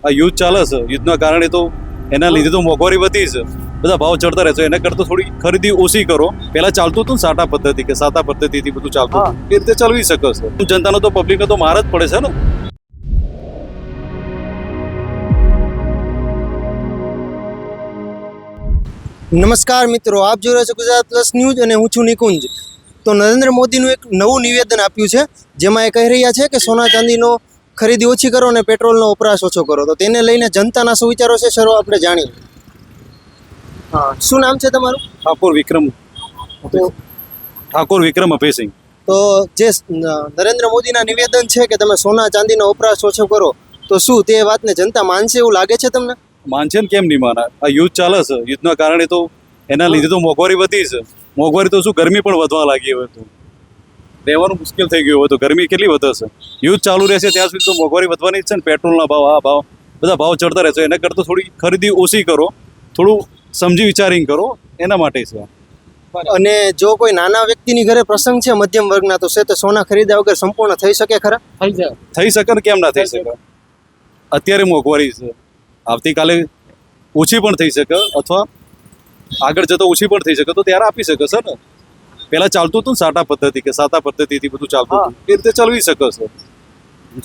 આ યુદ્ધ ચાલે છે, યુદ્ધના કારણે તો એના લીધે તો મોંઘવારી વધી છે, બધા ભાવ ચડતા રહેશે. એના કરતાં થોડી ખરીદી ઓછી કરો. પહેલા ચાલતું હતું ને સાટા પદ્ધતિ કે સાતા પદ્ધતિથી બધું ચાલતું હતું, એ રીતે ચલાવી શકે છે. જનતાનો તો પબ્લિકને તો માર જ પડે છે ને. નમસ્કાર મિત્રો, આપ જોઈ રહ્યા છો ગુજરાત પ્લસ ન્યૂઝ અને હું છું નિકુંજ. તો નરેન્દ્ર મોદીનું એક નવું નિવેદન આપ્યું છે, જેમાં એ કહી રહ્યા છે કે સોના ચાંદીનો ખરીદી ઓછી કરો અને પેટ્રોલનો વપરાશ ઓછો કરો. તો તેને લઈને જનતાના શું વિચારો છે સર આપણે જાણીએ. હા, શું નામ છે તમારું? ઠાકોર વિક્રમ અભયસિંહ. તો જે નરેન્દ્ર મોદીના નિવેદન છે કે તમે સોના ચાંદીનો વપરાશ ઓછો કરો, તો શું તે વાતને જનતા માનશે એવું લાગે છે તમને? માનશે ને, કેમ નહીં માને? આ યુદ્ધ ચાલે છે, યુદ્ધના કારણે તો એના લીધે તો મોંઘવારી વધી છે. મોંઘવારી તો શું, ગરમી પણ વધવા લાગી હવે તો રહેવાનું મુશ્કેલ થઈ ગયું. હવે તો ગરમી કેટલી વધે છે. યુદ્ધ ચાલુ રહેશે ત્યાં સુધી તો મોંઘવારી વધવાની જ છે ને. પેટ્રોલના ભાવ, આ ભાવ, બધા ભાવ ચડતા રહેશે. એના કરતાં થોડી ખરીદી ઓછી કરો, થોડું સમજી વિચારીને કરો, એના માટે છે. અને જો કોઈ નાના વ્યક્તિની ઘરે પ્રસંગ છે મધ્યમ વર્ગના, તો છે તો સોના ખરીદ્યા વગર સંપૂર્ણ થઈ શકે ખરા? થઈ શકે ને, કેમ ના થઈ શકે? અત્યારે મોંઘવારી છે, આવતીકાલે ઓછી પણ થઈ શકે, અથવા આગળ જતો ઓછી પણ થઈ શકે, તો ત્યારે આપી શકે છે ને. પહેલા ચાલતું હતું ને સાટા પદ્ધતિ કે સાતા પદ્ધતિથી બધું ચાલતું હતું, એ રીતે ચલાવી શકે છે.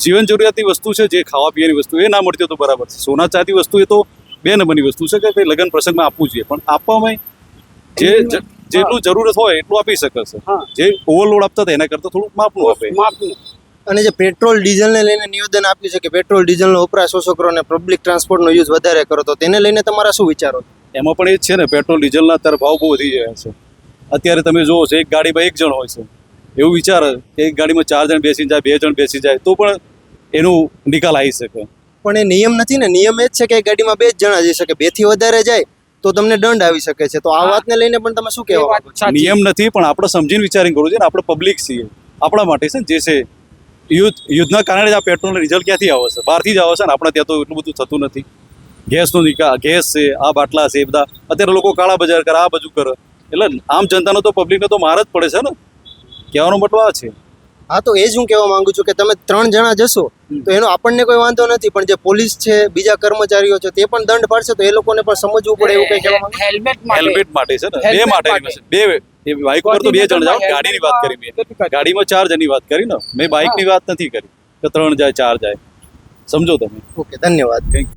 જીવન જરૂરિયાતની વસ્તુ છે, જે ખાવા પીવાની વસ્તુ, એ ના મળતી તો બરાબર છે. સોના ચાંદી વસ્તુ એ તો બે નંબરની વસ્તુ છે કે ભાઈ લગ્ન પ્રસંગમાં આપવું જોઈએ, પણ આપવામાં જેટલું જરૂરત હોય એટલું આપી શકે છે. જે ઓવરલોડ આપતા હતા એના કરતાં થોડુંક માપનું આપે. અને જે પેટ્રોલ ડીઝલને લઈને નિવેદન આપ્યું છે કે પેટ્રોલ ડીઝલનો વપરાશ ઓછો કરો અને પબ્લિક ટ્રાન્સપોર્ટનો યુઝ વધારે કરો, તો તેને લઈને તમારા શું વિચારો? એમાં પણ એ જ છે ને, પેટ્રોલ ડીઝલના અત્યારે ભાવ બહુ વધી ગયા છે. અત્યારે તમે જુઓ છો, એક ગાડીમાં એક જણ હોય છે, એવું વિચાર કે એક ગાડીમાં 4 જણ બેસી જાય, 2 જણ બેસી જાય, તો પણ એનું નિકાલ આવી શકે. પણ એ નિયમ નથી ને. નિયમ એ જ છે કે એક ગાડીમાં 2 જ જણા જઈ શકે, 2 થી વધારે જાય તો તમને દંડ આવી શકે છે. તો આ વાતને લઈને પણ તમે શું કહેવા માંગો છો? નિયમ નથી, પણ આપણે સમજીને વિચારીને કરવું છે ને. આપણે પબ્લિક છીએ, આપણા માટે છે ને. જે છે યુદ્ધના કારણે જ આ પેટ્રોલ ડીઝલ ક્યાંથી આવે છે? બહારથી જ આવે છે ને. આપણે ત્યાં તો એટલું બધું થતું નથી. ગેસનો નિકાલ, ગેસ છે, આ બાટલા છે, બધા અત્યારે લોકો કાળા બજાર કરે, આ બધું કરે. એટલે આમ જનતાનો તો પબ્લિકને તો માર જ પડે છે ને. કહેવાનો મતલબ આ છે. હા, તો એ જ હું કહેવા માંગુ છું કે તમે 3 જણા જશો તો એનો આપણને કોઈ વાંધો નથી, પણ જે પોલીસ છે, બીજા કર્મચારીઓ છે, તે પણ દંડ પાડશે, તો એ લોકોને પણ સમજવું પડે. એવું કઈ કહેવા માંગુ? હેલ્મેટ માટે છે ને, બે માટે બાઇક પર તો 2 જણ જાઓ. ગાડીની વાત કરી મેં, ગાડીમાં 4 જણની વાત કરી ને. મેં બાઇકની વાત નથી કરી કે 3 જાય 4 જાય. સમજો તમે. ઓકે, ધન્યવાદ. કંઈક